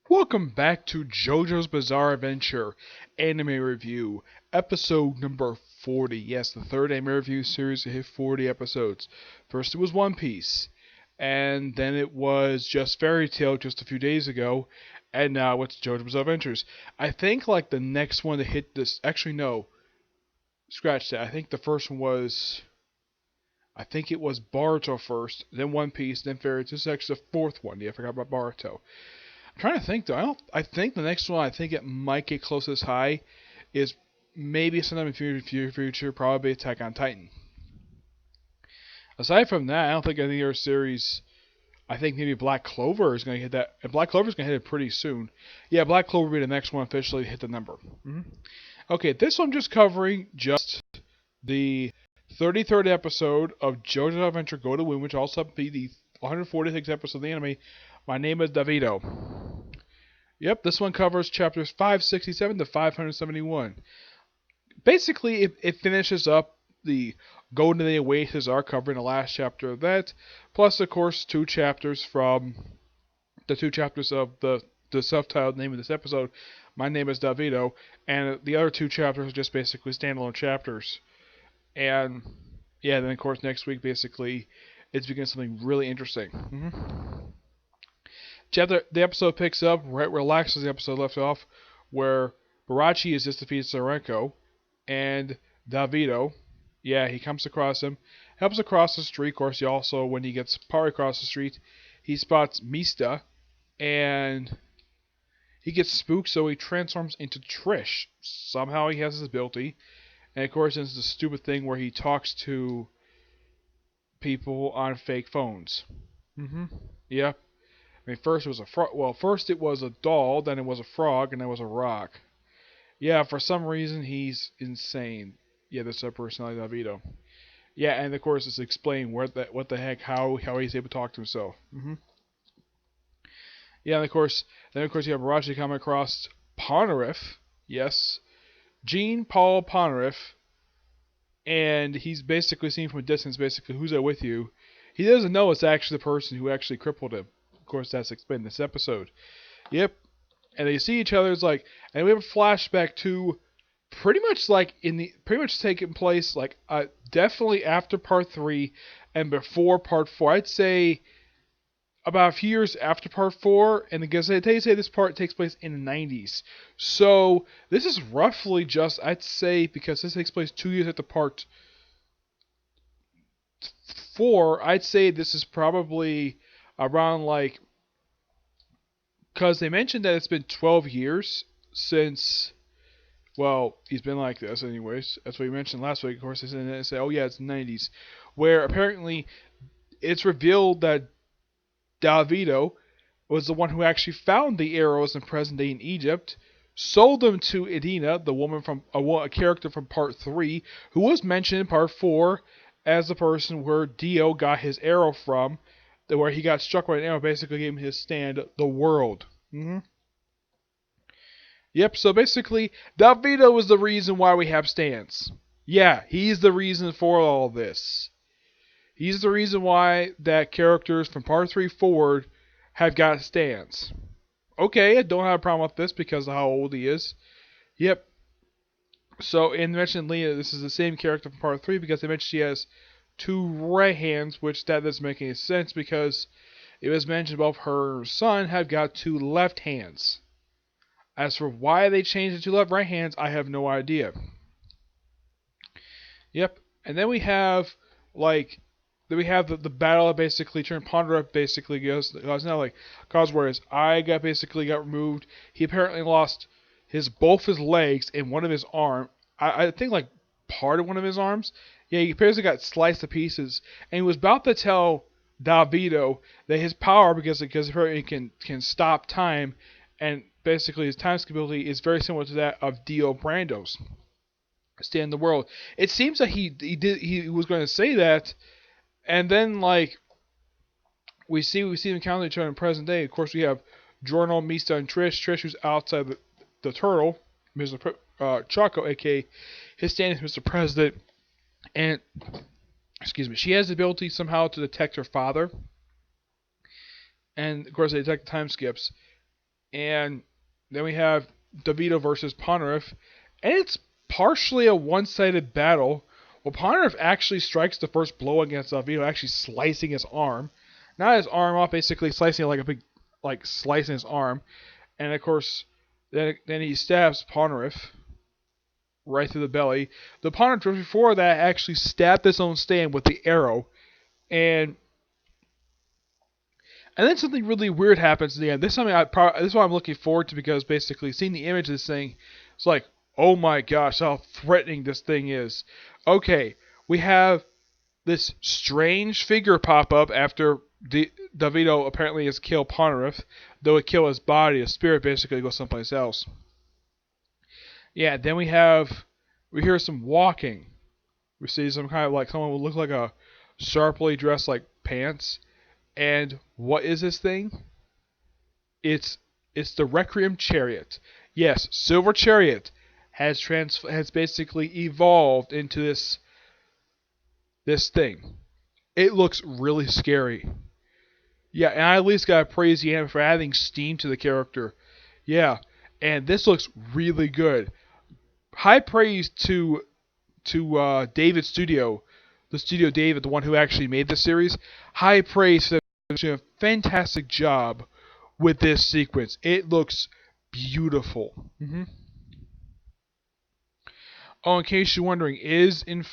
Welcome back to JoJo's Bizarre Adventure Anime Review, episode number 40. Yes, the third anime review series to hit 40 episodes. First it was One Piece, and then it was just Fairy Tail just a few days ago, and now it's JoJo's Bizarre Adventures. I think like the next one to hit this, actually no, scratch that. I think the first one was, I think it was Boruto first, then One Piece, then Fairy Tail. This is actually the fourth one. Yeah, I forgot about Boruto. I'm trying to think though. I think the next one I think it might get close as high is maybe sometime in the future, probably Attack on Titan. Aside from that, I don't think any other series. I think maybe Black Clover is going to hit that. And Black Clover is going to hit it pretty soon. Yeah, Black Clover will be the next one officially to hit the number. Okay, this one I'm just covering just the 33rd episode of JoJo's Adventure Go to Win, which also be the 146th episode of the anime. My name is Davido. Yep, this one covers chapters 567 to 571. Basically, it finishes up the Golden Age Oasis arc, covering the last chapter of that, plus, of course, two chapters from the two chapters of the subtitled name of this episode. My name is Davido, and the other two chapters are just basically standalone chapters. And yeah, then of course next week basically it's begins something really interesting. The episode picks up right where the episode left off, where Barachi has just defeated Sarenko, and Davido, yeah, he comes across him, helps across the street. Of course, he also, when he gets part across the street, he spots Mista, and he gets spooked, so he transforms into Trish. Somehow he has his ability, and of course, it's the stupid thing where he talks to people on fake phones. Yeah. I mean, first it was a first it was a doll, then it was a frog, and then it was a rock. Yeah, for some reason he's insane. Yeah, that's a personality Davido. Yeah, and of course it's explained what the heck, how he's able to talk to himself. Yeah, and of course you have Raji coming across Ponaref. Yes, Jean Paul Ponaref, and he's basically seen from a distance. Basically, who's that with you? He doesn't know it's actually the person who actually crippled him. Of course, that's explained in this episode. Yep. And they see each other. It's like, and we have a flashback to pretty much taking place like definitely after part 3 and before part 4. I'd say about a few years after part 4, and because they say this part takes place in the 90s. So this is roughly just, I'd say, because this takes place 2 years after part 4, I'd say this is probably around like, because they mentioned that it's been 12 years since, well, he's been like this anyways. That's what he mentioned last week. Of course, they say, oh yeah, it's the 90s. Where apparently it's revealed that Davido was the one who actually found the arrows in present day in Egypt, sold them to Edina, the woman from a character from part 3, who was mentioned in part 4 as the person where Dio got his arrow from, where he got struck by an arrow, basically gave him his stand, the world. Yep, so basically, Davido was the reason why we have stands. Yeah, he's the reason for all this. He's the reason why that characters from part 3 forward have got stands. Okay, I don't have a problem with this because of how old he is. Yep. So, and mentioned Leah, this is the same character from part 3 because they mentioned she has 2 right hands, which that doesn't make any sense because it was mentioned both her son have got 2 left hands. As for why they changed it to left right hands, I have no idea. Yep. And then we have the battle that basically turned Ponderup basically goes now like cause where his eye got removed. He apparently lost both his legs and one of his arm. I think like part of one of his arms. Yeah, he apparently got sliced to pieces, and he was about to tell Davido that his power because apparently he can stop time, and basically his time ability is very similar to that of Dio Brando's. Stay in the world. It seems that he was going to say that, and then like we see them counting each other in present day. Of course, we have Jorno, Mista, and Trish. Trish, who's outside the turtle, Mr. Choco, aka his stand is Mr. President, and excuse me, she has the ability somehow to detect her father, and of course they detect time skips. And then we have Diavolo versus Pontiff, and it's partially a one-sided battle. Well, Pontiff actually strikes the first blow against Diavolo, actually slicing his arm. Not his arm off, basically slicing it like a big, like slicing his arm. And of course, then he stabs Pontiff right through the belly. The Pontiff just before that actually stabbed his own stand with the arrow. And then something really weird happens at the end. This is something this is what I'm looking forward to, because basically seeing the image of this thing, it's like, oh my gosh, how threatening this thing is. Okay, we have this strange figure pop up after Diavolo apparently has killed Pontiff, though it killed his body. His spirit basically goes someplace else. Yeah, then we hear some walking. We see some kind of like someone would look like a sharply dressed like pants. And what is this thing? It's the Requiem Chariot. Yes, Silver Chariot has basically evolved into this thing. It looks really scary. Yeah, and I at least gotta praise the anime for adding steam to the character. Yeah, and this looks really good. High praise to David's studio, the studio David, the one who actually made the series. High praise for them doing a fantastic job with this sequence. It looks beautiful. Oh, in case you're wondering, is this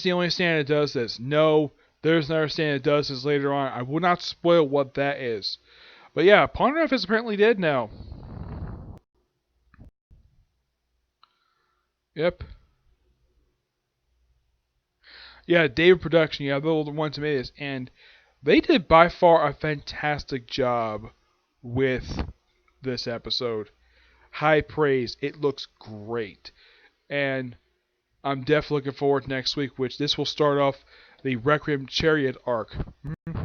the only stand that does this? No, there's another stand that does this later on. I will not spoil what that is. But yeah, Pontiff is apparently dead now. Yep. Yeah, David Production, yeah, they're the ones who made this. And they did by far a fantastic job with this episode. High praise. It looks great. And I'm definitely looking forward to next week, which this will start off the Requiem Chariot arc. Of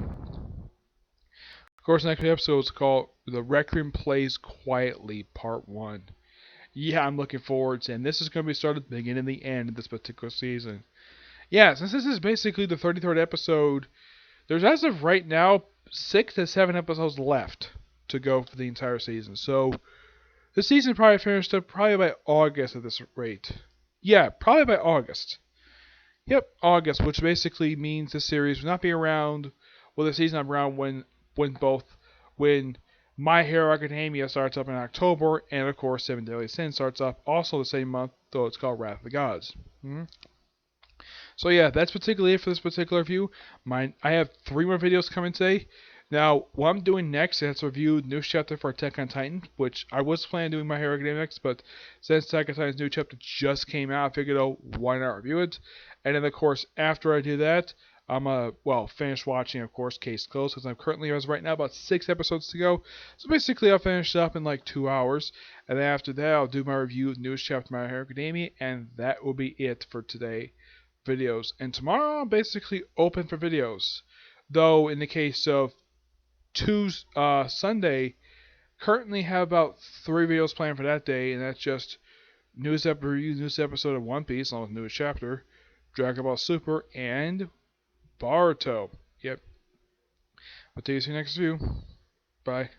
course, the next episode is called The Requiem Plays Quietly, Part 1. Yeah, I'm looking forward to it. And this is going to be started at the beginning and the end of this particular season. Yeah, since this is basically the 33rd episode, there's as of right now 6 to 7 episodes left to go for the entire season. So the season probably finished up probably by August at this rate. Yeah, probably by August. Yep, August, which basically means the series will not be around. Well, the season will be around when My Hero Academia starts up in October, and of course Seven Deadly Sins starts up also the same month, though it's called Wrath of the Gods. So yeah, that's particularly it for this particular review. I have 3 more videos coming today. Now, what I'm doing next is to review the new chapter for Attack on Titan, which I was planning on doing My Hero Academia next, but since Attack on Titan's new chapter just came out, I figured, why not review it? And then, of course, after I do that, I'm finish watching, of course, Case Closed, because I'm currently, as right now, about 6 episodes to go. So basically, I'll finish it up in like 2 hours, and then after that, I'll do my review of the newest chapter of My Hero Academia, and that will be it for today. Videos. And tomorrow, I'm basically open for videos. Though, in the case of Sunday, currently have about 3 videos planned for that day, and that's just news episode of One Piece, along with newest chapter, Dragon Ball Super, and Boruto. Yep. I'll take you to the next review. Bye.